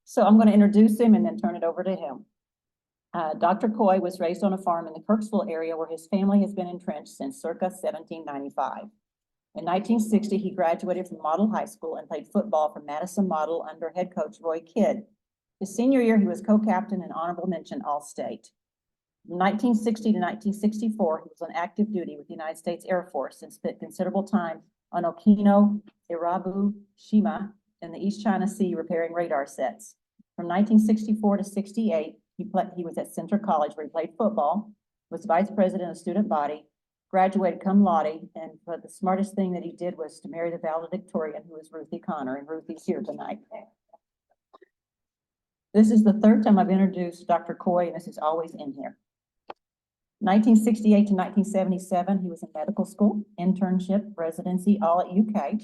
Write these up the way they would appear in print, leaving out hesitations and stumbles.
So I'm going to introduce him and then turn it over to him. Dr. Coy was raised on a farm in the Kirksville area where his family has been entrenched since circa 1795. In 1960, he graduated from Model High School and played football for Madison Model under head coach Roy Kidd. His senior year, he was co-captain and honorable mention All-State. From 1960 to 1964, he was on active duty with the United States Air Force and spent considerable time on Okino, Irabu, Shima, and the East China Sea repairing radar sets. From 1964 to 68, he was at Centre College where he played football, was vice president of student body, graduated cum laude, and the smartest thing that he did was to marry the valedictorian, who was Ruthie Connor, and Ruthie's here tonight. This is the third time I've introduced Dr. Coy, and this is always in here. 1968 to 1977, he was in medical school, internship, residency, all at UK,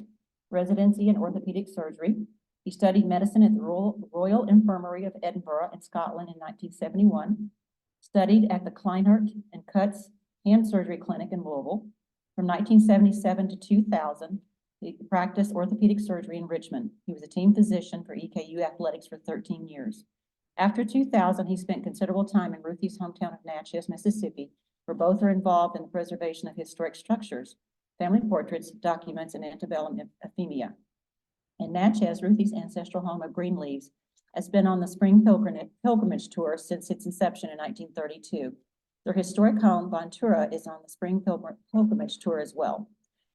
residency in orthopedic surgery. He studied medicine at the Royal Infirmary of Edinburgh in Scotland in 1971, studied at the Kleinert and Cutts Hand Surgery Clinic in Louisville. From 1977 to 2000, he practiced orthopedic surgery in Richmond. He was a team physician for EKU Athletics for 13 years. After 2000, he spent considerable time in Ruthie's hometown of Natchez, Mississippi, where both are involved in the preservation of historic structures, family portraits, documents, and antebellum ephemia. In Natchez, Ruthie's ancestral home of Greenleaves has been on the spring pilgrimage tour since its inception in 1932. Their historic home, Ventura, is on the spring pilgrimage tour as well.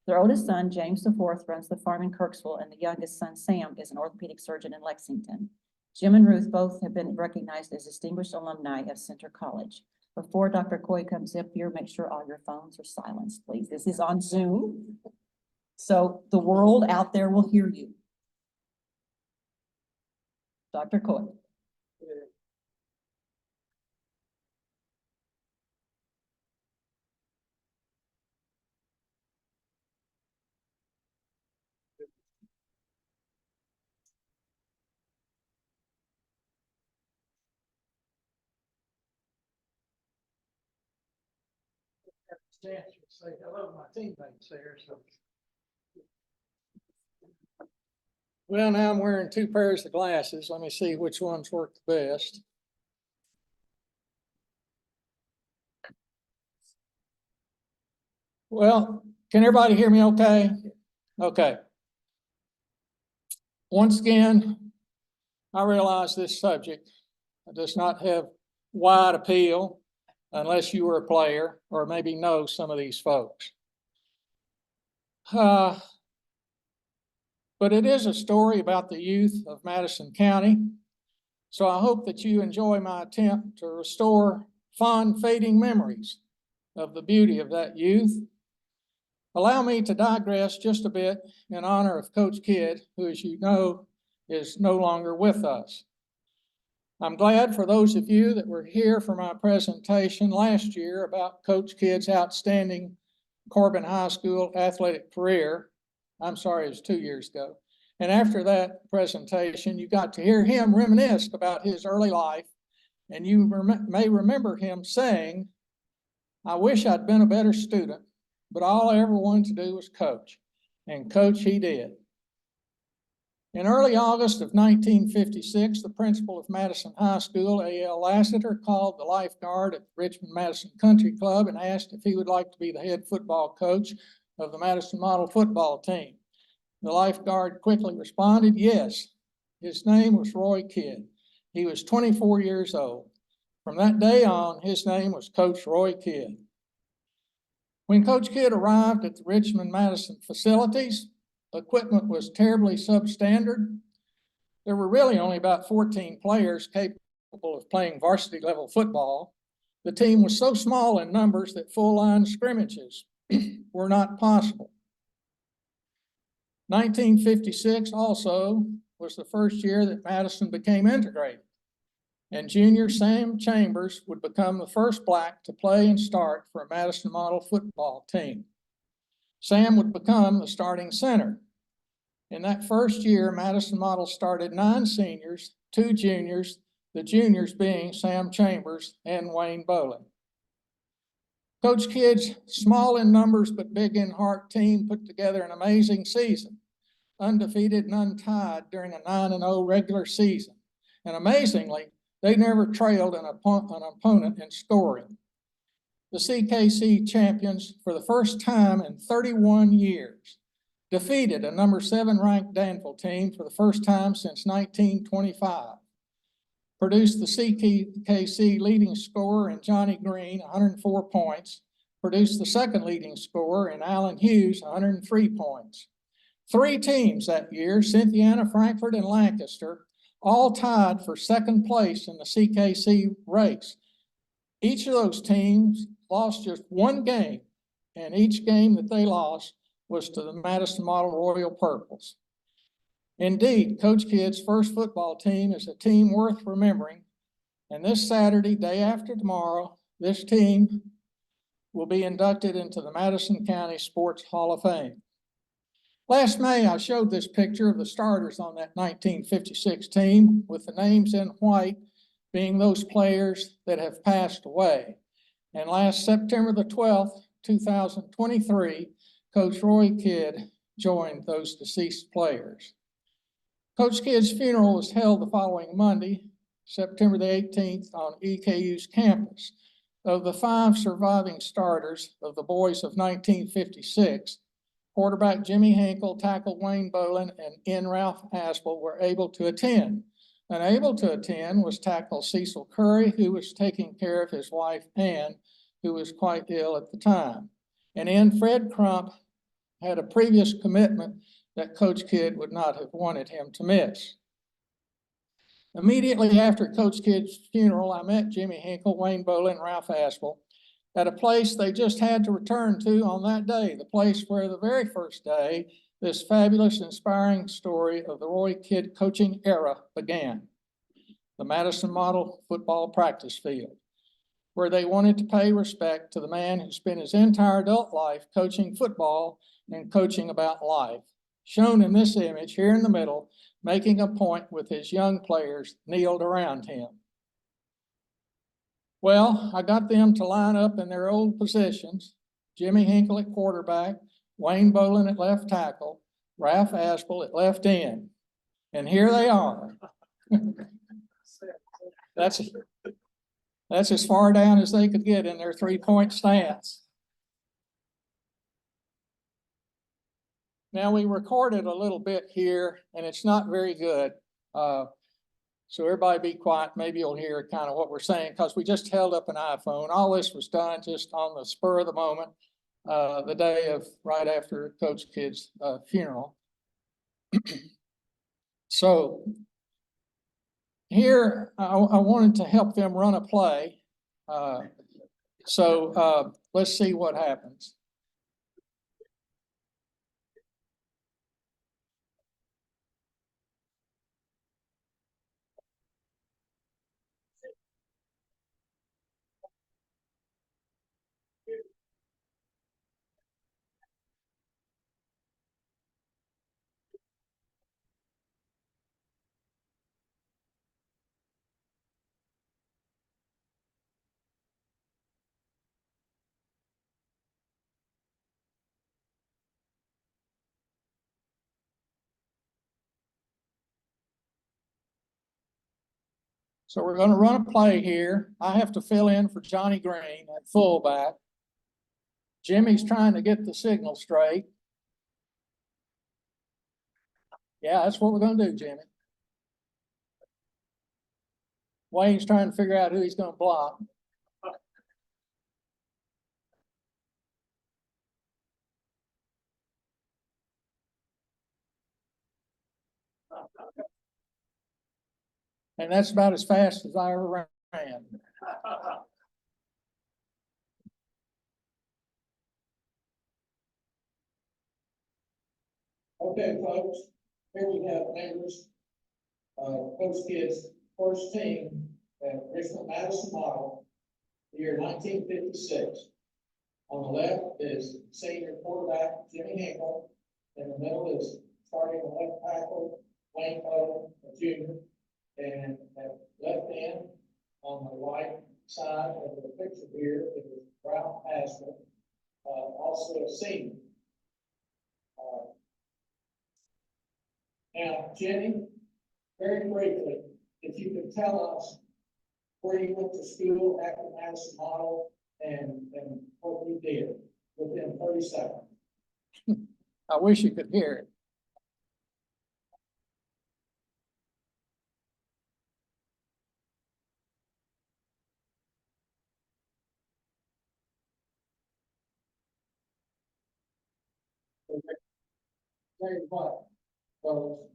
Their oldest son, James IV, runs the farm in Kirksville, and the youngest son, Sam, is an orthopedic surgeon in Lexington. Jim and Ruth both have been recognized as distinguished alumni of Centre College. Before Dr. Coy comes up here, make sure all your phones are silenced, please. This is on Zoom, so the world out there will hear you. Dr. Coy. Say hello to my teammates there. So. Well, now I'm wearing two pairs of glasses. Let me see which ones work the best. Well, can everybody hear me okay? Okay. Once again, I realize this subject does not have wide appeal unless you were a player or maybe know some of these folks. But it is a story about the youth of Madison County. So I hope that you enjoy my attempt to restore fond, fading memories of the beauty of that youth. Allow me to digress just a bit in honor of Coach Kidd, who, as you know, is no longer with us. I'm glad for those of you that were here for my presentation last year about Coach Kidd's outstanding Corbin High School athletic career. I'm sorry, it was 2 years ago. And after that presentation, you got to hear him reminisce about his early life. And you may remember him saying, "I wish I'd been a better student, but all I ever wanted to do was coach." And coach he did. In early August of 1956, the principal of Madison High School, A.L. Lassiter, called the lifeguard at Richmond Madison Country Club and asked if he would like to be the head football coach of the Madison Model football team. The lifeguard quickly responded, yes. His name was Roy Kidd. He was 24 years old. From that day on, his name was Coach Roy Kidd. When Coach Kidd arrived at the Richmond Madison facilities, equipment was terribly substandard. There were really only about 14 players capable of playing varsity level football. The team was so small in numbers that full line scrimmages were not possible. 1956 also was the first year that Madison became integrated, and junior Sam Chambers would become the first black to play and start for a Madison Model football team. Sam would become the starting center. In that first year, Madison Model started 9 seniors, 2 juniors, the juniors being Sam Chambers and Wayne Bowling. Coach Kidd's small in numbers but big in heart team put together an amazing season, undefeated and untied during a 9-0 regular season. And amazingly, they never trailed an opponent in scoring. The CKC champions, for the first time in 31 years, defeated a number 7 ranked Danville team for the first time since 1925. Produced the CKC leading scorer in Johnny Green, 104 points. Produced the second leading scorer in Alan Hughes, 103 points. 3 teams that year, Cynthiana, Frankfort, and Lancaster, all tied for second place in the CKC race. Each of those teams lost just 1 game, and each game that they lost was to the Madison Model Royal Purples. Indeed, Coach Kidd's first football team is a team worth remembering, and this Saturday, day after tomorrow, this team will be inducted into the Madison County Sports Hall of Fame. Last May, I showed this picture of the starters on that 1956 team, with the names in white being those players that have passed away. And last September the 12th, 2023, Coach Roy Kidd joined those deceased players. Coach Kidd's funeral was held the following Monday, September the 18th, on EKU's campus. Of the 5 surviving starters of the boys of 1956, quarterback Jimmy Hinkle, tackle Wayne Bolin, and end Ralph Aspel were able to attend. Unable to attend was tackle Cecil Curry, who was taking care of his wife Ann, who was quite ill at the time. And end Fred Crump had a previous commitment that Coach Kidd would not have wanted him to miss. Immediately after Coach Kidd's funeral, I met Jimmy Hinkle, Wayne Bolin, and Ralph Aspel at a place they just had to return to on that day, the place where the very first day this fabulous, inspiring story of the Roy Kidd coaching era began, the Madison Model Football Practice Field, where they wanted to pay respect to the man who spent his entire adult life coaching football and coaching about life, shown in this image here in the middle, making a point with his young players kneeled around him. Well, I got them to line up in their old positions, Jimmy Hinkle at quarterback, Wayne Bolin at left tackle, Ralph Aspel at left end. And here they are. That's as far down as they could get in their 3-point stance. Now, we recorded a little bit here, and it's not very good. So everybody be quiet. Maybe you'll hear kind of what we're saying, because we just held up an iPhone. All this was done just on the spur of the moment, the day of right after Coach Kidd's funeral. So here, I wanted to help them run a play. So let's see what happens. So we're going to run a play here. I have to fill in for Johnny Green at fullback. Jimmy's trying to get the signal straight. Yeah, that's what we're going to do, Jimmy. Wayne's trying to figure out who he's going to block. And that's about as fast as I ever ran. Okay, folks, here we have members of Coach Kidd's first team at Richmond Madison Model, the year 1956. On the left is senior quarterback Jimmy Hinkle. In the middle is starting left tackle Wayne Bolin, a junior. And at left end, on the right side of the picture here, is Ralph Aspel, also a senior. Now, Jimmy, very briefly, if you could tell us where you went to school at the Madison Model and what you did within 30 seconds. I wish you could hear it. Tell you what, folks,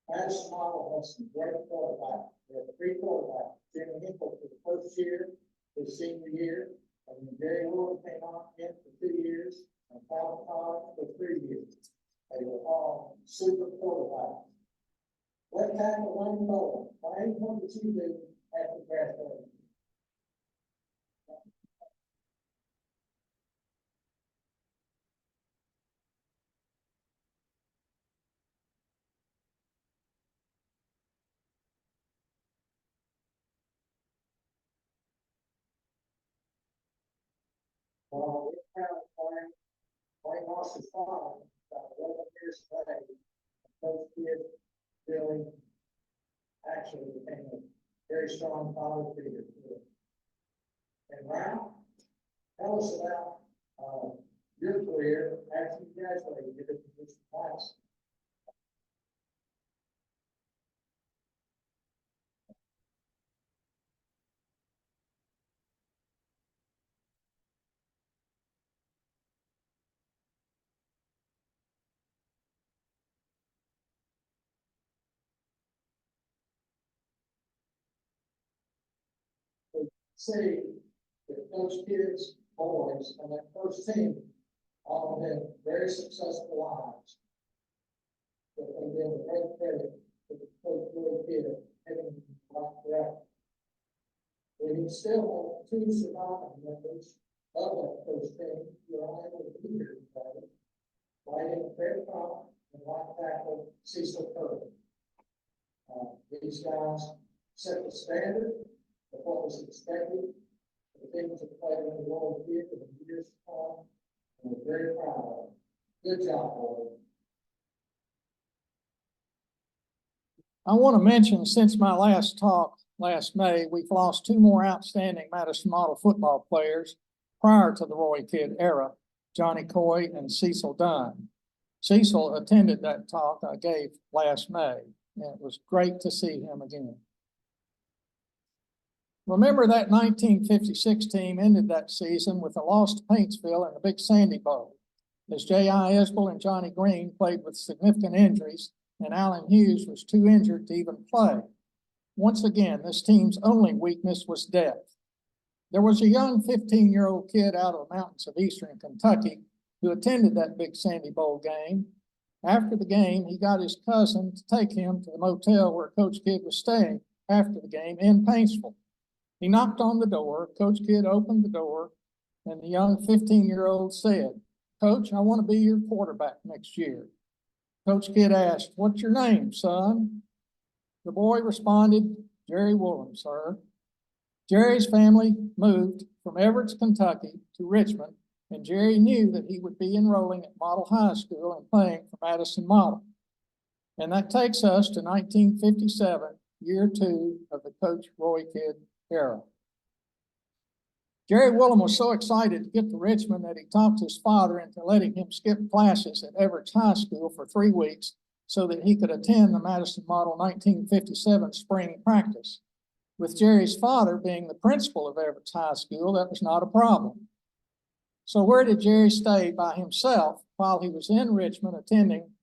Madison Model has some great quarterbacks. We have 3 quarterbacks. Jimmy Hinkle for the first year, his senior year, and then Gary Wood came on in for 2 years, and Kyle Todd for 3 years. They were all super quarterbacks. What tackle Wayne Bowen? Wayne, what did you do after graduating? Well, we're proud of Wayne. Wayne lost his father about 11 years ago. Coach Kid really actually became a very strong father figure to him. And Ralph, tell us about your career after you graduated from this class. See that Coach Kid's boys on that first team all have had very successful lives. But they give a great credit to the Coach Kid heading in the right direction. We still have 2 surviving members of that first team who are unable to be here today. Right in Fred Crump and right tackle Cecil Curry. These guys set the standard of what was expected. The things that played in the Royal Kid for the years to come, and we're very proud of them. Good job, boys. I want to mention, since my last talk last May, we've lost 2 more outstanding Madison Model football players prior to the Roy Kidd era, Johnny Coy and Cecil Dunn. Cecil attended that talk I gave last May, and it was great to see him again. Remember that 1956 team ended that season with a loss to Paintsville in the Big Sandy Bowl, as J.I. Isbell and Johnny Green played with significant injuries, and Allen Hughes was too injured to even play. Once again, this team's only weakness was depth. There was a young 15-year-old kid out of the mountains of eastern Kentucky who attended that Big Sandy Bowl game. After the game, he got his cousin to take him to the motel where Coach Kidd was staying after the game in Paintsville. He knocked on the door, Coach Kidd opened the door, and the young 15-year-old said, "Coach, I want to be your quarterback next year." Coach Kidd asked, "What's your name, son?" The boy responded, "Jerry Woolham, sir." Jerry's family moved from Everett, Kentucky to Richmond, and Jerry knew that he would be enrolling at Model High School and playing for Madison Model. And that takes us to 1957, year 2 of the Coach Roy Kidd era. Jerry Woolham was so excited to get to Richmond that he talked his father into letting him skip classes at Everett High School for 3 weeks so that he could attend the Madison Model 1957 spring practice. With Jerry's father being the principal of Everett High School, that was not a problem. So where did Jerry stay by himself while he was in Richmond attending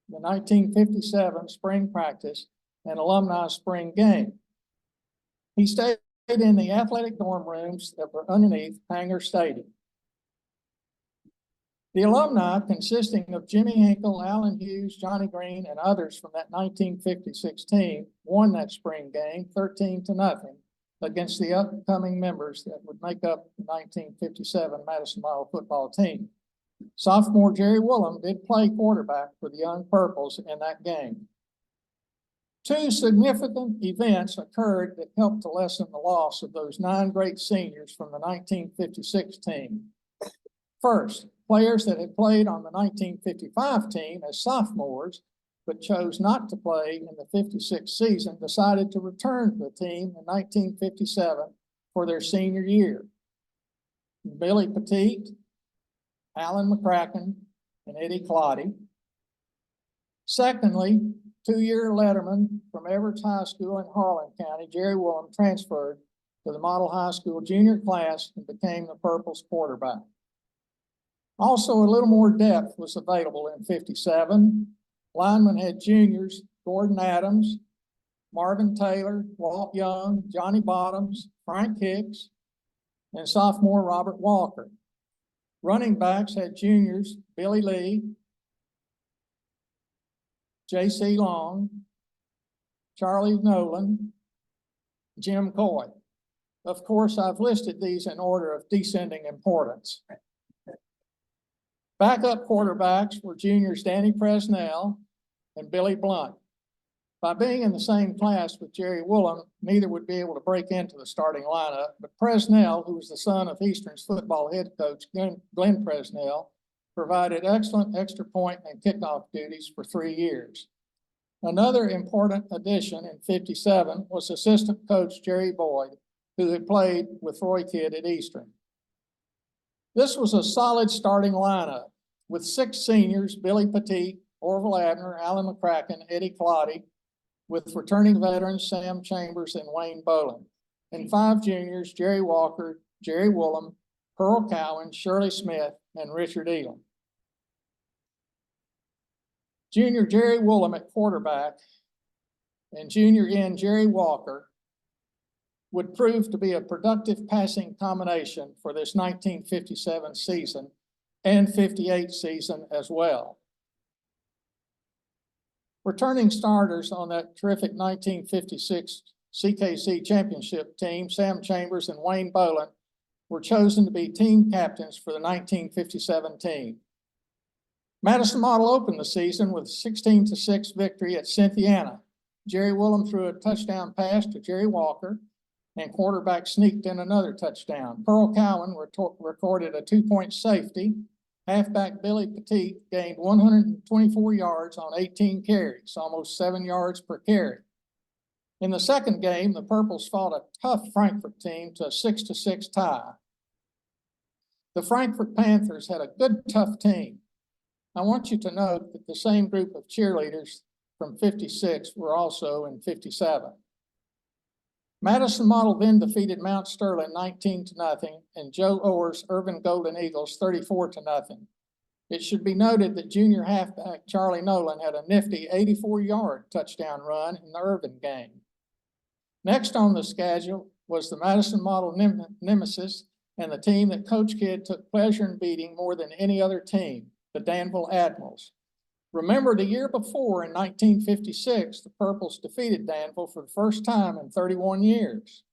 the 1957 spring practice and alumni spring game? He stayed in the athletic dorm rooms that were underneath Hanger Stadium. The alumni, consisting of Jimmy Hinkle, Allen Hughes, Johnny Green, and others from that 1956 team, won that spring game 13-0 against the upcoming members that would make up the 1957 Madison Model football team. Sophomore Jerry Woolham did play quarterback for the Young Purples in that game. 2 significant events occurred that helped to lessen the loss of those 9 great seniors from the 1956 team. First, players that had played on the 1955 team as sophomores but chose not to play in the 56th season, decided to return to the team in 1957 for their senior year. Billy Petit, Alan McCracken, and Eddie Clotty. Secondly, two-year letterman from Everett High School in Harlan County, Jerry Willem, transferred to the Model High School junior class and became the Purple's quarterback. Also, a little more depth was available in 57. Linemen had juniors Gordon Adams, Marvin Taylor, Walt Young, Johnny Bottoms, Frank Hicks, and sophomore Robert Walker. Running backs had juniors Billy Lee, J.C. Long, Charlie Nolan, Jim Coy. Of course, I've listed these in order of descending importance. Backup quarterbacks were juniors Danny Presnell and Billy Blunt. By being in the same class with Jerry Willem, neither would be able to break into the starting lineup, but Presnell, who was the son of Eastern's football head coach Glenn Presnell, provided excellent extra point and kickoff duties for 3 years. Another important addition in 57 was assistant coach Jerry Boyd, who had played with Roy Kidd at Eastern. This was a solid starting lineup with 6 seniors, Billy Petit, Orville Abner, Alan McCracken, Eddie Clotty, with returning veterans Sam Chambers and Wayne Boland, and 5 juniors, Jerry Walker, Jerry Willem, Pearl Cowan, Shirley Smith, and Richard Elam. Junior Jerry Willem at quarterback and junior end Jerry Walker would prove to be a productive passing combination for this 1957 season and 58 season as well. Returning starters on that terrific 1956 CKC championship team, Sam Chambers and Wayne Boland, were chosen to be team captains for the 1957 team. Madison Model opened the season with a 16-6 victory at Cynthiana. Jerry Willem threw a touchdown pass to Jerry Walker, and quarterback sneaked in another touchdown. Pearl Cowan recorded a 2-point safety. Halfback Billy Petit gained 124 yards on 18 carries, almost 7 yards per carry. In the second game, the Purples fought a tough Frankfort team to a 6-6 tie. The Frankfort Panthers had a good, tough team. I want you to note that the same group of cheerleaders from 56 were also in 57. Madison Model then defeated Mount Sterling 19-0 and Joe Orr's Irvin Golden Eagles 34-0. It should be noted that junior halfback Charlie Nolan had a nifty 84-yard touchdown run in the Irvin game. Next on the schedule was the Madison Model nemesis and the team that Coach Kidd took pleasure in beating more than any other team, the Danville Admirals. Remember, the year before, in 1956, the Purples defeated Danville for the first time in 31 years.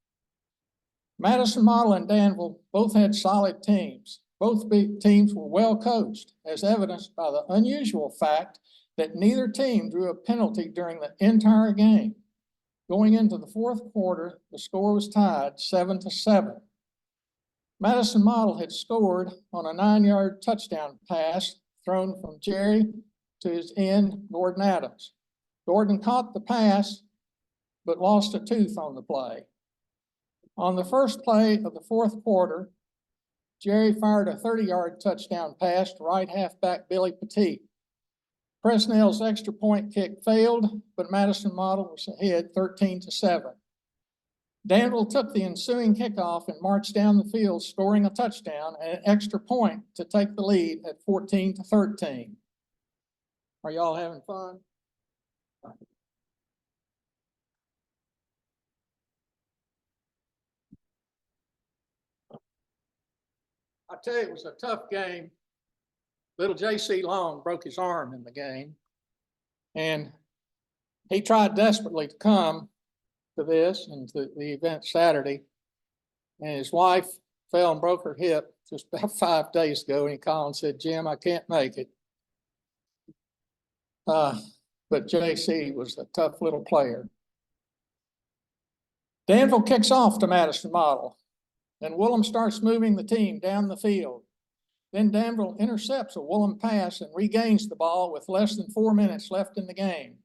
Madison Model and Danville both had solid teams. Both teams were well coached, as evidenced by the unusual fact that neither team drew a penalty during the entire game. Going into the fourth quarter, the score was tied 7-7. Madison Model had scored on a 9-yard touchdown pass thrown from Jerry to his end, Gordon Adams. Gordon caught the pass, but lost a tooth on the play. On the first play of the fourth quarter, Jerry fired a 30-yard touchdown pass to right halfback Billy Petit. Presnell's extra point kick failed, but Madison Model was ahead 13-7. Danville took the ensuing kickoff and marched down the field, scoring a touchdown and an extra point to take the lead at 14-13. Are y'all having fun? I tell you, it was a tough game. Little J.C. Long broke his arm in the game, and he tried desperately to come to this and to the event Saturday, and his wife fell and broke her hip just about 5 days ago, and he called and said, "Jim, I can't make it." But J.C. was a tough little player. Danville kicks off to Madison Model, and Willem starts moving the team down the field. Then Danville intercepts a Woolham pass and regains the ball with less than 4 minutes left in the game.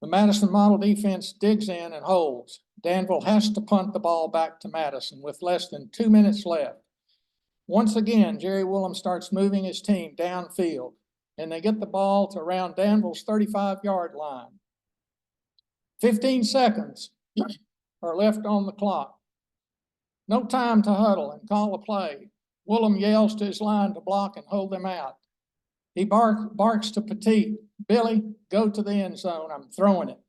The Madison model defense digs in and holds. Danville has to punt the ball back to Madison with less than 2 minutes left. Once again, Jerry Woolham starts moving his team downfield, and they get the ball to around Danville's 35-yard line. 15 seconds are left on the clock. No time to huddle and call a play. Woolham yells to his line to block and hold them out. He barks to Petit, "Billy, go to the end zone. I'm throwing it."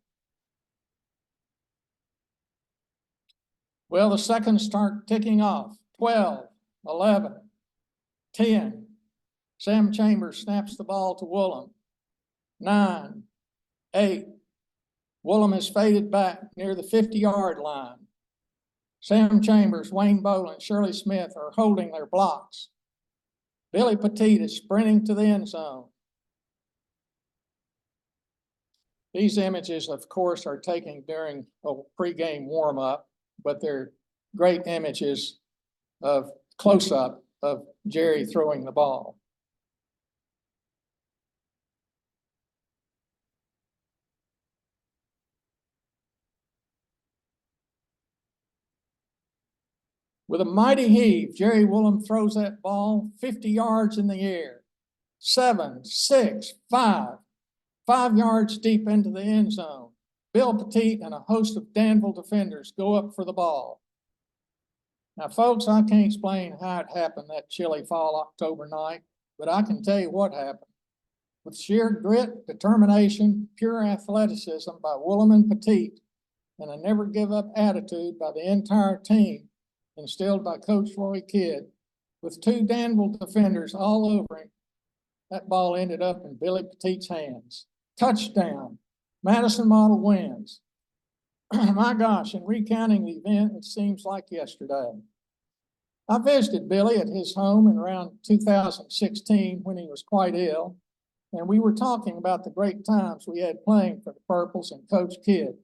Well, the seconds start ticking off. 12, 11, 10. Sam Chambers snaps the ball to Woolham. 9, 8. Woolham has faded back near the 50-yard line. Sam Chambers, Wayne Boland, Shirley Smith are holding their blocks. Billy Petit is sprinting to the end zone. These images, of course, are taken during a pregame warm-up, but they're great images of close-up of Jerry throwing the ball. With a mighty heave, Jerry Woolham throws that ball 50 yards in the air. 7, 6, 5. 5 yards deep into the end zone. Bill Petit and a host of Danville defenders go up for the ball. Now, folks, I can't explain how it happened that chilly fall October night, but I can tell you what happened. With sheer grit, determination, pure athleticism by Woolham and Petit, and a never-give-up attitude by the entire team, instilled by Coach Roy Kidd, with 2 Danville defenders all over him, that ball ended up in Billy Petit's hands. Touchdown. Madison model wins. My gosh, in recounting the event, it seems like yesterday. I visited Billy at his home in around 2016 when he was quite ill, and we were talking about the great times we had playing for the Purples and Coach Kidd.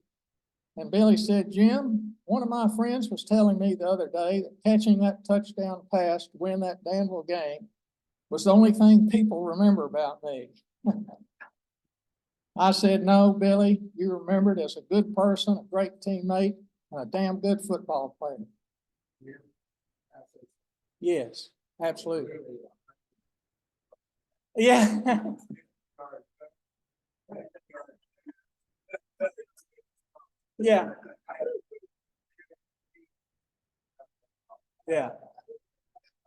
And Billy said, "Jim, one of my friends was telling me the other day that catching that touchdown pass to win that Danville game was the only thing people remember about me." I said, "No, Billy, you remembered as a good person, a great teammate, and a damn good football player." Yes, absolutely. Yeah. Yeah. Yeah.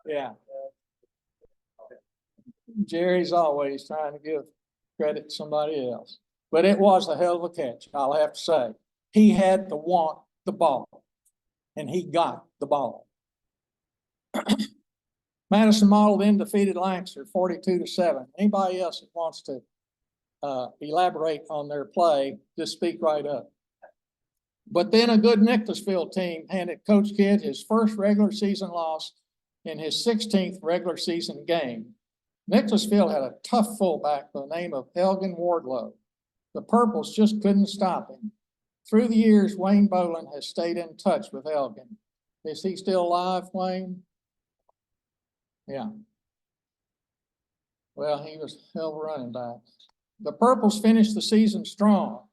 Yeah. Jerry's always trying to give credit to somebody else, but it was a hell of a catch, I'll have to say. He had to want the ball, and he got the ball. Madison model then defeated Lancaster 42-7. Anybody else that wants to elaborate on their play, just speak right up. But then a good Nicholasville team handed Coach Kidd his first regular season loss in his 16th regular season game. Nicholasville had a tough fullback by the name of Elgin Wardlow. The Purples just couldn't stop him. Through the years, Wayne Boland has stayed in touch with Elgin. Is he still alive, Wayne? Yeah. Well, he was a hell of a running back. The Purples finished the season strong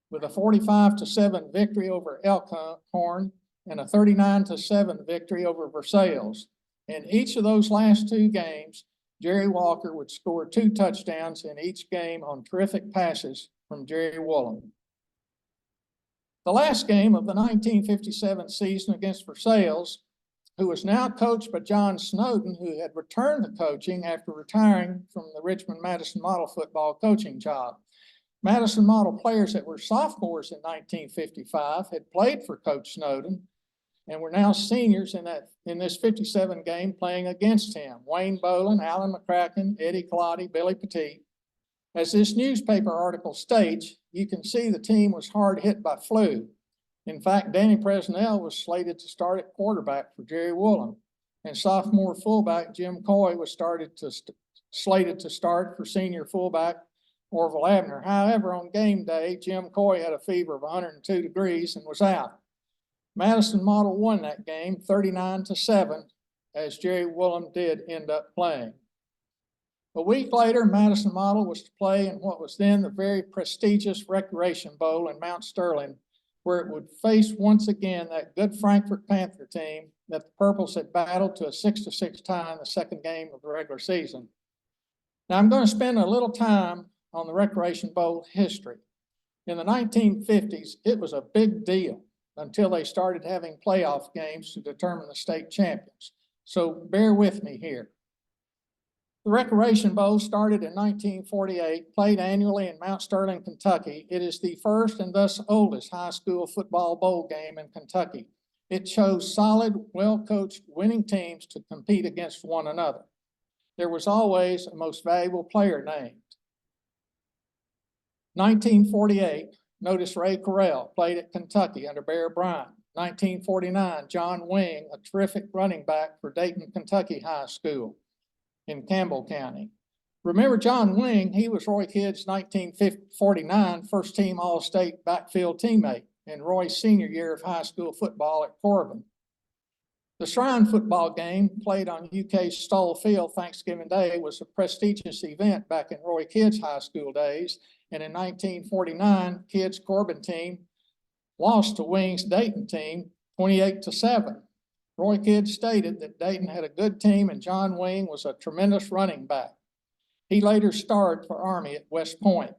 with a 45-7 victory over Elkhorn and a 39-7 victory over Versailles. In each of those last 2 games, Jerry Walker would score 2 touchdowns in each game on terrific passes from Jerry Woolham. The last game of the 1957 season against Versailles, who was now coached by John Snowden, who had returned to coaching after retiring from the Richmond Madison model football coaching job. Madison model players that were sophomores in 1955 had played for Coach Snowden and were now seniors in this 57 game playing against him. Wayne Boland, Alan McCracken, Eddie Collotti, Billy Petit. As this newspaper article states, you can see the team was hard hit by flu. In fact, Danny Presnell was slated to start at quarterback for Jerry Woolham, and sophomore fullback Jim Coy was slated to start for senior fullback Orville Abner. However, on game day, Jim Coy had a fever of 102 degrees and was out. Madison model won that game 39-7 as Jerry Woolham did end up playing. A week later, Madison Model was to play in what was then the very prestigious Recreation Bowl in Mount Sterling, where it would face once again that good Frankfort Panther team that the Purples had battled to a 6-6 tie in the second game of the regular season. Now, I'm going to spend a little time on the Recreation Bowl history. In the 1950s, it was a big deal until they started having playoff games to determine the state champions. So bear with me here. The Recreation Bowl started in 1948, played annually in Mount Sterling, Kentucky. It is the first and thus oldest high school football bowl game in Kentucky. It chose solid, well-coached, winning teams to compete against one another. There was always a most valuable player named. 1948, notice Ray Correll played at Kentucky under Bear Bryant. 1949, John Wing, a terrific running back for Dayton, Kentucky High School in Campbell County. Remember John Wing, he was Roy Kidd's 1949 first team All-State backfield teammate in Roy's senior year of high school football at Corbin. The Shrine football game played on UK's Stoll Field Thanksgiving Day was a prestigious event back in Roy Kidd's high school days. And in 1949, Kidd's Corbin team lost to Wing's Dayton team 28-7. Roy Kidd stated that Dayton had a good team and John Wing was a tremendous running back. He later starred for Army at West Point.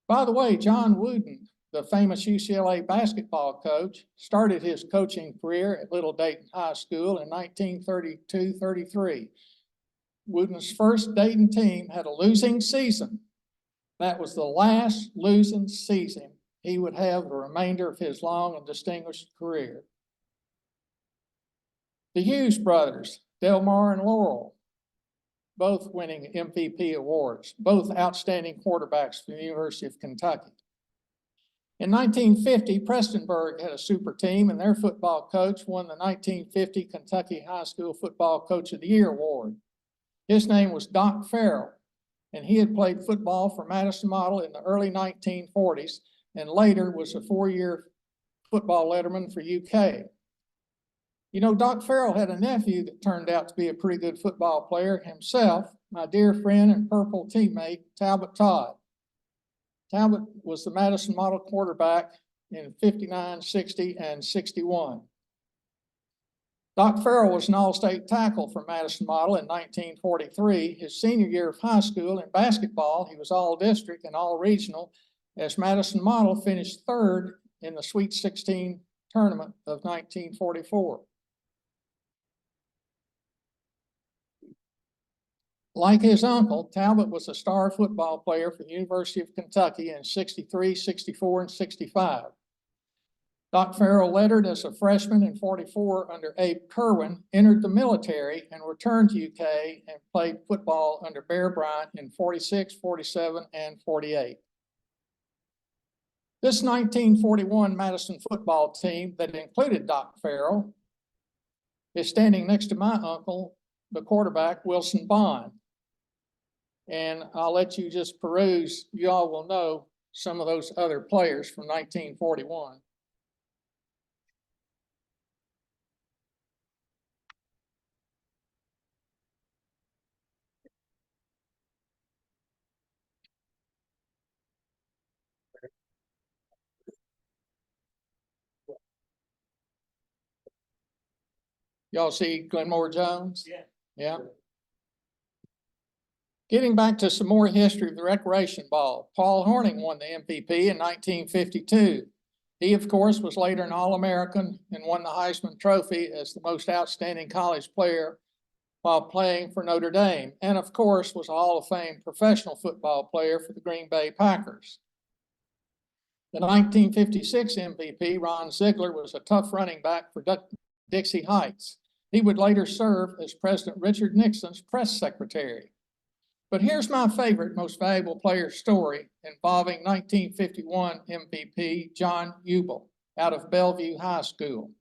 By the way, John Wooden, the famous UCLA basketball coach, started his coaching career at Little Dayton High School in 1932-33. Wooden's first Dayton team had a losing season. That was the last losing season he would have the remainder of his long and distinguished career. The Hughes brothers, Delmar and Laurel, both winning MVP awards, both outstanding quarterbacks for the University of Kentucky. In 1950, Prestonburg had a super team, and their football coach won the 1950 Kentucky High School Football Coach of the Year award. His name was Doc Farrell, and he had played football for Madison Model in the early 1940s and later was a 4-year football letterman for UK. You know, Doc Farrell had a nephew that turned out to be a pretty good football player himself, my dear friend and Purple teammate, Talbot Todd. Talbot was the Madison Model quarterback in 59, 60, and 61. Doc Farrell was an all-state tackle for Madison Model in 1943. His senior year of high school in basketball, he was all-district and all-regional as Madison Model finished third in the Sweet 16 tournament of 1944. Like his uncle, Talbot was a star football player for the University of Kentucky in 63, 64, and 65. Doc Farrell lettered as a freshman in 44 under Abe Kerwin, entered the military, and returned to UK and played football under Bear Bryant in 46, 47, and 48. This 1941 Madison football team that included Doc Farrell is standing next to my uncle, the quarterback, Wilson Bond. And I'll let you just peruse. You all will know some of those other players from 1941. Y'all see Glenmore Jones? Yeah. Yeah. Getting back to some more history of the Recreation Ball, Paul Horning won the MVP in 1952. He, of course, was later an All-American and won the Heisman Trophy as the most outstanding college player while playing for Notre Dame, and of course was a Hall of Fame professional football player for the Green Bay Packers. The 1956 MVP, Ron Ziegler, was a tough running back for Dixie Heights. He would later serve as President Richard Nixon's press secretary. But here's my favorite, most valuable player story involving 1951 MVP John Hubel out of Bellevue High School.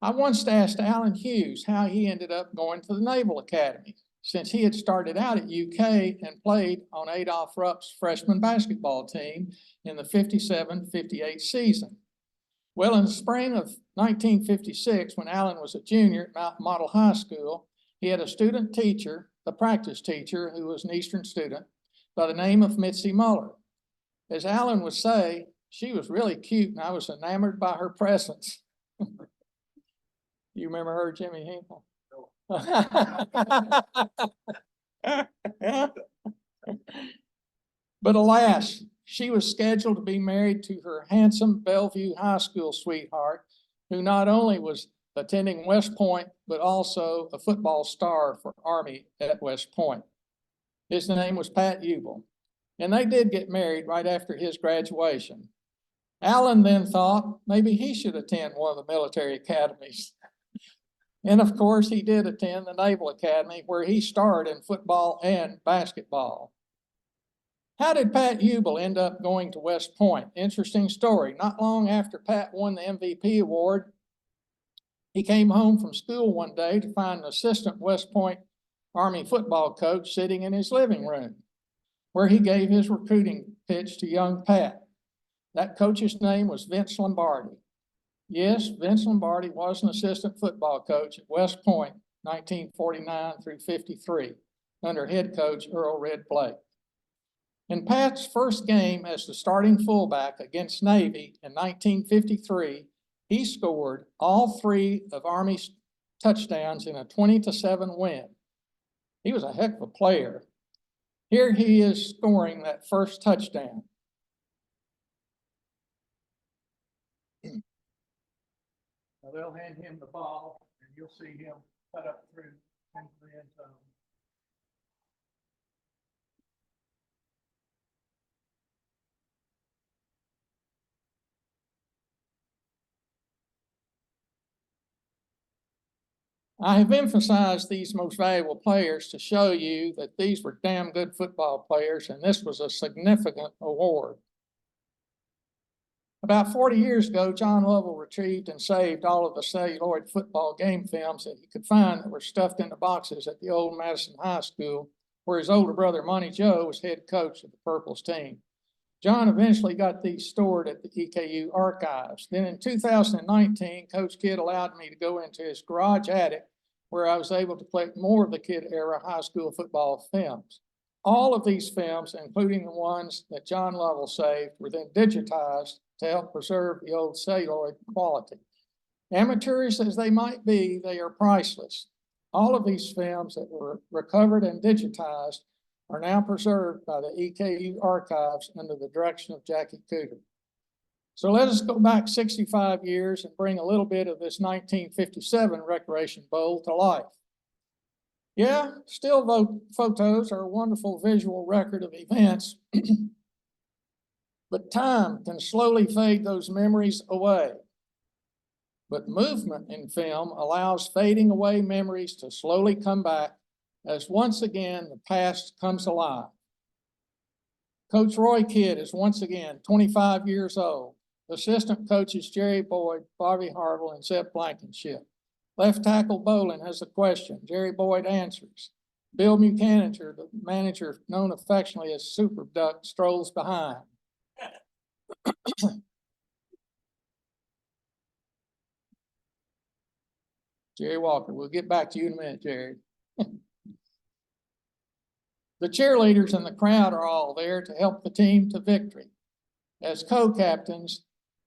I once asked Alan Hughes how he ended up going to the Naval Academy, since he had started out at UK and played on Adolph Rupp's freshman basketball team in the 57-58 season. Well, in the spring of 1956, when Allen was a junior at Mountain Model High School, he had a student teacher, a practice teacher, who was an Eastern student by the name of Mitzi Muller. As Allen would say, she was really cute and I was enamored by her presence. You remember her, Jimmy Hinkle? But alas, she was scheduled to be married to her handsome Bellevue High School sweetheart, who not only was attending West Point, but also a football star for Army at West Point. His name was Pat Ubel, and they did get married right after his graduation. Allen then thought maybe he should attend one of the military academies. And of course, he did attend the Naval Academy, where he starred in football and basketball. How did Pat Ubel end up going to West Point? Interesting story. Not long after Pat won the MVP award, he came home from school one day to find an assistant West Point Army football coach sitting in his living room, where he gave his recruiting pitch to young Pat. That coach's name was Vince Lombardi. Yes, Vince Lombardi was an assistant football coach at West Point, 1949 through 53, under head coach Earl Red Blake. In Pat's first game as the starting fullback against Navy in 1953, he scored all 3 of Army's touchdowns in a 20-7 win. He was a heck of a player. Here he is scoring that first touchdown. Now they'll hand him the ball, and you'll see him cut up through into the end zone. I have emphasized these most valuable players to show you that these were damn good football players, and this was a significant award. About 40 years ago, John Lovell retrieved and saved all of the celluloid football game films that he could find that were stuffed into boxes at the old Madison High School, where his older brother, Monty Joe, was head coach of the Purples team. John eventually got these stored at the EKU archives. Then in 2019, Coach Kidd allowed me to go into his garage attic, where I was able to collect more of the Kidd era high school football films. All of these films, including the ones that John Lovell saved, were then digitized to help preserve the old celluloid quality. Amateurish as they might be, they are priceless. All of these films that were recovered and digitized are now preserved by the EKU archives under the direction of Jackie Cooter. So let us go back 65 years and bring a little bit of this 1957 Recreation Bowl to life. Yeah, still photos are a wonderful visual record of events, but time can slowly fade those memories away. But movement in film allows fading away memories to slowly come back as once again the past comes alive. Coach Roy Kidd is once again 25 years old. Assistant coaches Jerry Boyd, Bobby Harville, and Zeb Blankenship. Left tackle Bolin has a question. Jerry Boyd answers. Bill Buchanan, the manager known affectionately as Super Duck, strolls behind. Jerry Walker, we'll get back to you in a minute, Jerry. The cheerleaders and the crowd are all there to help the team to victory. As co-captains,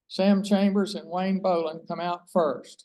Sam Chambers and Wayne Bolin come out first.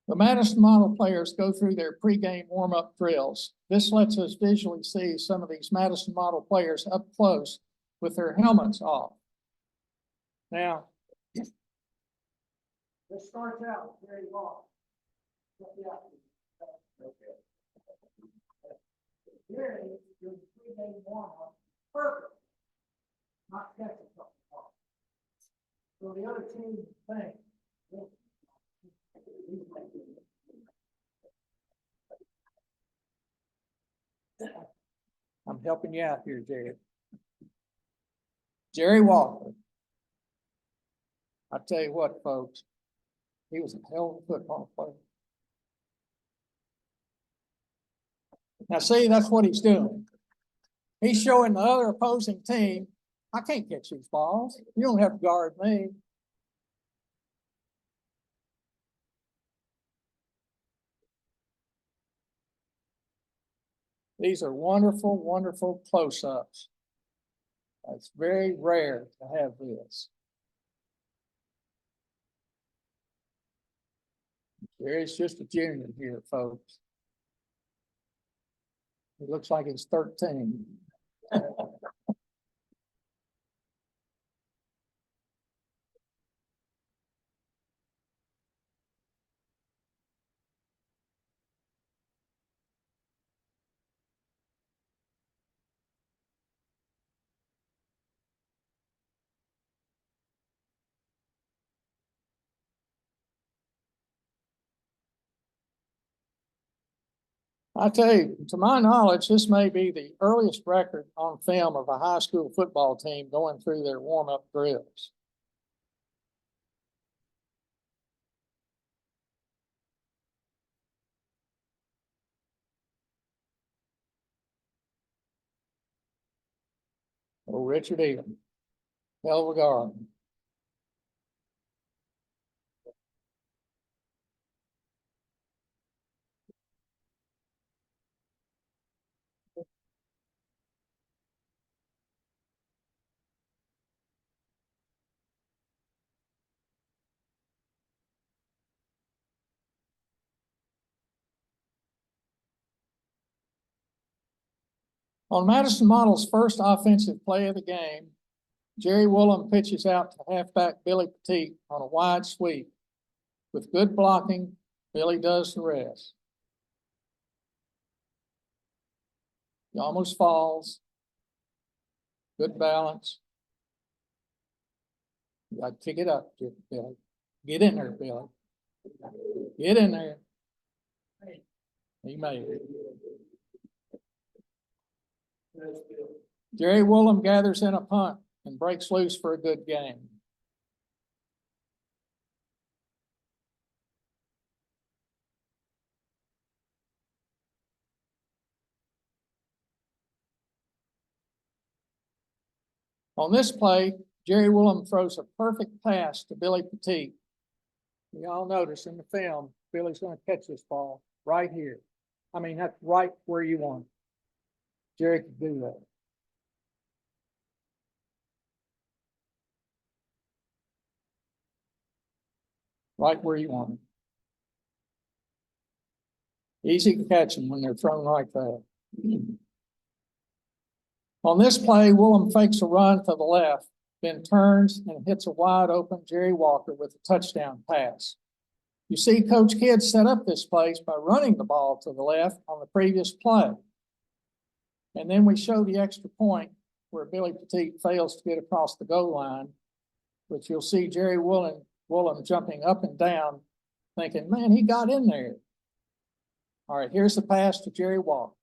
The Madison model players go through their pregame warm-up drills. This lets us visually see some of these Madison model players up close with their helmets off. Now, This starts out very long. Jerry, your three-day warm-up, perfect. Not catching something. So the other team thinks. I'm helping you out here, Jerry. Jerry Walker. I tell you what, folks, he was a hell of a football player. Now, see, that's what he's doing. He's showing the other opposing team, I can't catch these balls. You don't have to guard me. These are wonderful, wonderful close-ups. It's very rare to have this. Jerry's just a junior here, folks. He looks like he's 13. I tell you, to my knowledge, this may be the earliest record on film of a high school football team going through their warm-up drills. Oh, Richard Egan, hell of a guard. On Madison Model's first offensive play of the game, Jerry Woolham pitches out to halfback Billy Petit on a wide sweep. With good blocking, Billy does the rest. He almost falls. Good balance. You got to kick it up, Billy. Get in there, Billy. Get in there. He made it. Jerry Woolham gathers in a punt and breaks loose for a good game. On this play, Jerry Woolham throws a perfect pass to Billy Petit. You all notice in the film, Billy's going to catch this ball right here. I mean, that's right where you want it. Jerry could do that. Right where you want it. Easy to catch them when they're thrown like that. On this play, Woolham fakes a run to the left, then turns and hits a wide open Jerry Walker with a touchdown pass. You see Coach Kidd set up this place by running the ball to the left on the previous play. And then we show the extra point where Billy Petit fails to get across the goal line, which you'll see Jerry Woolham jumping up and down, thinking, man, he got in there. All right, here's the pass to Jerry Walker.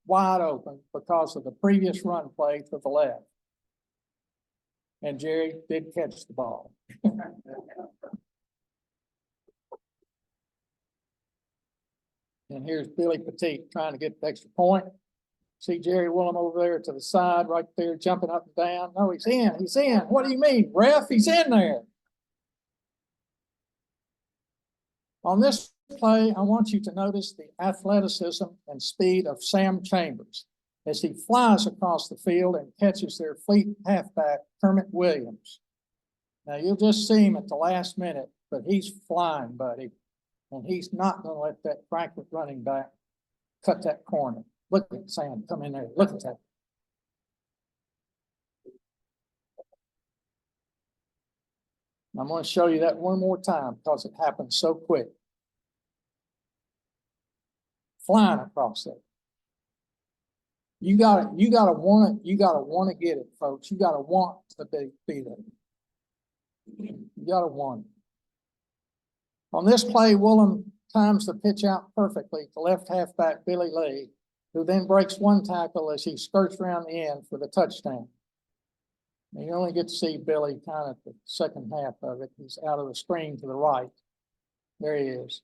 Wide open because of the previous run play to the left. And Jerry did catch the ball. And here's Billy Petit trying to get the extra point. See Jerry Woolham over there to the side, right there, jumping up and down. No, he's in. He's in. What do you mean, ref? He's in there. On this play, I want you to notice the athleticism and speed of Sam Chambers as he flies across the field and catches their fleet halfback, Kermit Williams. Now, you'll just see him at the last minute, but he's flying, buddy. And he's not going to let that Franklin running back cut that corner. Look at Sam come in there. Look at that. I'm going to show you that one more time because it happened so quick. Flying across there. You gotta want it. You gotta want to get it, folks. You gotta want to be there. You gotta want it. On this play, Woolham times the pitch out perfectly to left halfback Billy Lee, who then breaks one tackle as he skirts around the end for the touchdown. And you only get to see Billy kind of at the second half of it. He's out of the screen to the right. There he is.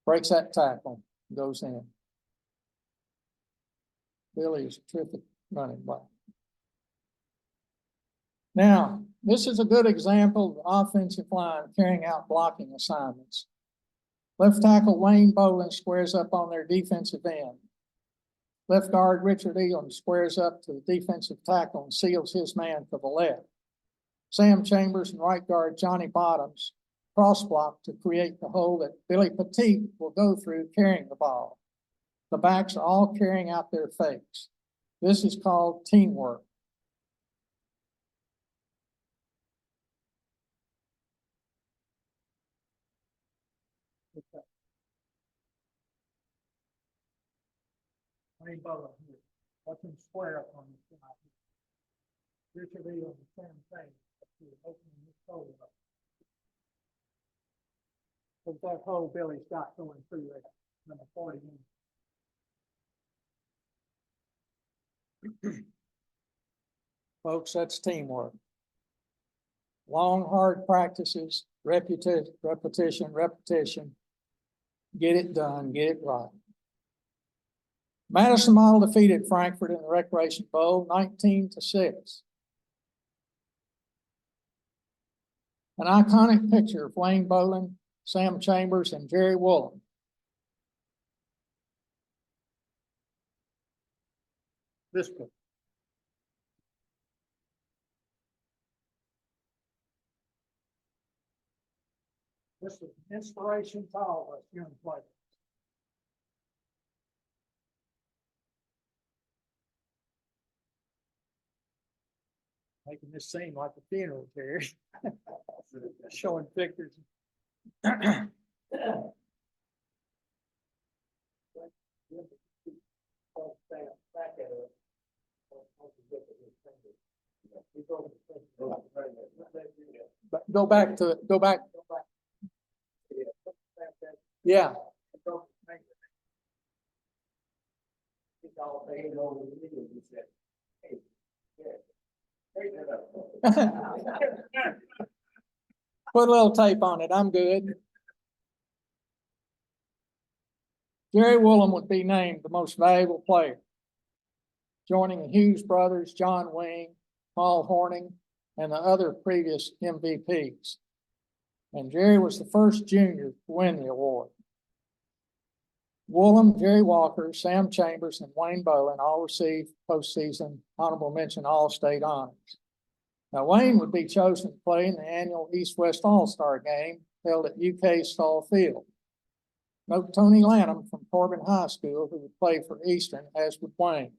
Breaks that tackle, goes in. Billy is a terrific running back. Now, this is a good example of the offensive line carrying out blocking assignments. Left tackle Wayne Bolin squares up on their defensive end. Left guard Richard Elam squares up to the defensive tackle and seals his man to the left. Sam Chambers and right guard Johnny Bottoms cross block to create the hole that Billy Petit will go through carrying the ball. The backs are all carrying out their fakes. This is called teamwork. Wayne Butler here. Watch him square up on the side. Richard Lee on the same thing. Opening his hole up. Look that hole Billy's got going through there. Number 40. Folks, that's teamwork. Long, hard practices, repetition. Get it done, get it right. Madison Model defeated Frankfurt in the Recreation Bowl 19-6. An iconic picture of Wayne Bolin, Sam Chambers, and Jerry Woolham. This book. This is an inspiration to all of us young players. Making this seem like a funeral here. Showing pictures. Go back to it. Go back. Yeah. Put a little tape on it. I'm good. Jerry Woolham would be named the most valuable player, joining the Hughes brothers, John Wing, Paul Horning, and the other previous MVPs. And Jerry was the first junior to win the award. Woolham, Jerry Walker, Sam Chambers, and Wayne Bolin all received postseason honorable mention All-State honors. Now, Wayne would be chosen to play in the annual East-West All-Star game held at UK Stall Field. Note Tony Lanham from Corbin High School, who would play for Eastern, as would Wayne.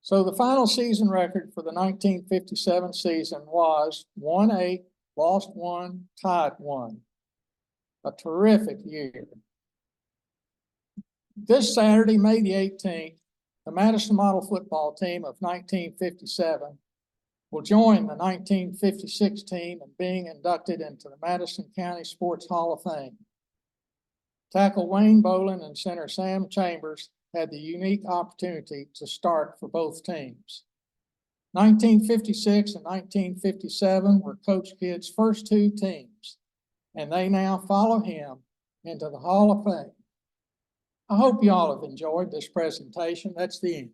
So the final season record for the 1957 season was 1-8, lost 1, tied 1. A terrific year. This Saturday, May the 18th, the Madison Model football team of 1957 will join the 1956 team in being inducted into the Madison County Sports Hall of Fame. Tackle Wayne Bolin and center Sam Chambers had the unique opportunity to start for both teams. 1956 and 1957 were Coach Kidd's first two teams, and they now follow him into the Hall of Fame. I hope you all have enjoyed this presentation. That's the end.